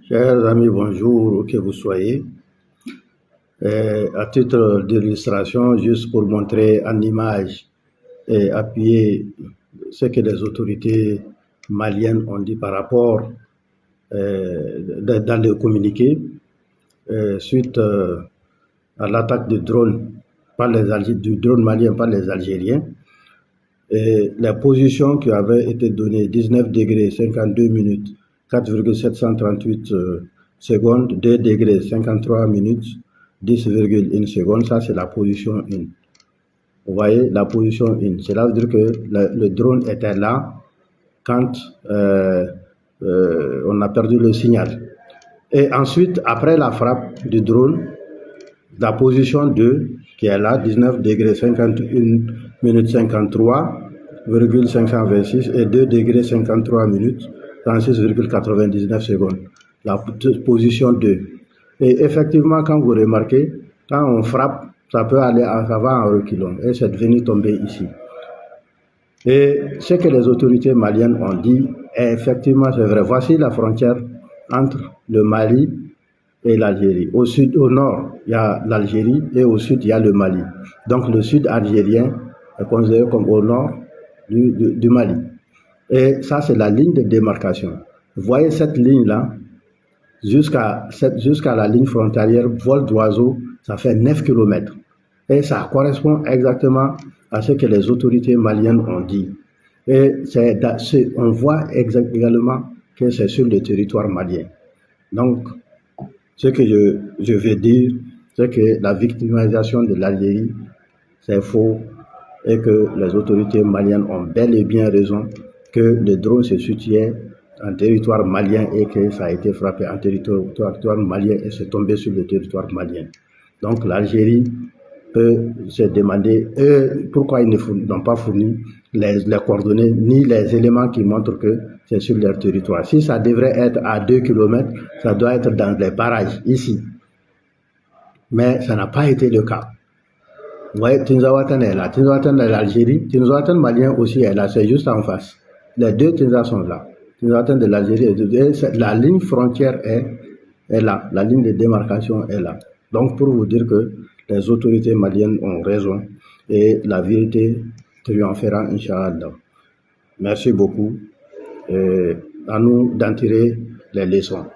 Chers amis, bonjour, où que vous soyez. À titre d'illustration, juste pour montrer en image et appuyer ce que les autorités maliennes ont dit par rapport dans le communiqué suite à l'attaque du drone malien par les Algériens. Et la position qui avait été donnée, 19 degrés 52 minutes 4,738 secondes, 2 degrés 53 minutes 10,1 secondes, ça c'est la position 1. Vous voyez la position 1, cela veut dire que le drone était là quand on a perdu le signal. Et ensuite, après la frappe du drone, la position 2 qui est là, 19 degrés 51 minutes 53,526 et 2 degrés 53 minutes 36,99 secondes. La position 2. Et effectivement, quand vous remarquez, quand on frappe, ça va en reculant et c'est devenu tomber ici. Et ce que les autorités maliennes ont dit, effectivement, c'est vrai. Voici la frontière entre le Mali et l'Algérie. Au sud, au nord, il y a l'Algérie et au sud, il y a le Mali. Donc le sud algérien est considéré comme au nord du Mali. Et ça, c'est la ligne de démarcation. Vous voyez cette ligne-là, jusqu'à la ligne frontalière, vol d'oiseau, ça fait 9 km. Et ça correspond exactement à ce que les autorités maliennes ont dit. Et on voit également que c'est sur le territoire malien. Donc, ce que je veux dire, c'est que la victimisation de l'Algérie, c'est faux et que les autorités maliennes ont bel et bien raison que le drone se situait en territoire malien et que ça a été frappé en territoire malien et c'est tombé sur le territoire malien. Donc l'Algérie peut se demander pourquoi ils n'ont pas fourni les coordonnées ni les éléments qui montrent que c'est sur leur territoire. Si ça devrait être à 2 km, ça doit être dans les barrages, ici. Mais ça n'a pas été le cas. Vous voyez, Tinzawatan est là. Tinzawatan de l'Algérie. Tinzawatan malien aussi est là. C'est juste en face. Les deux Tinza sont là. Tinzawatan de l'Algérie. La ligne frontière est là. La ligne de démarcation est là. Donc, pour vous dire que les autorités maliennes ont raison et la vérité triomphera, Inch'Allah. Merci beaucoup. À nous d'en tirer les leçons.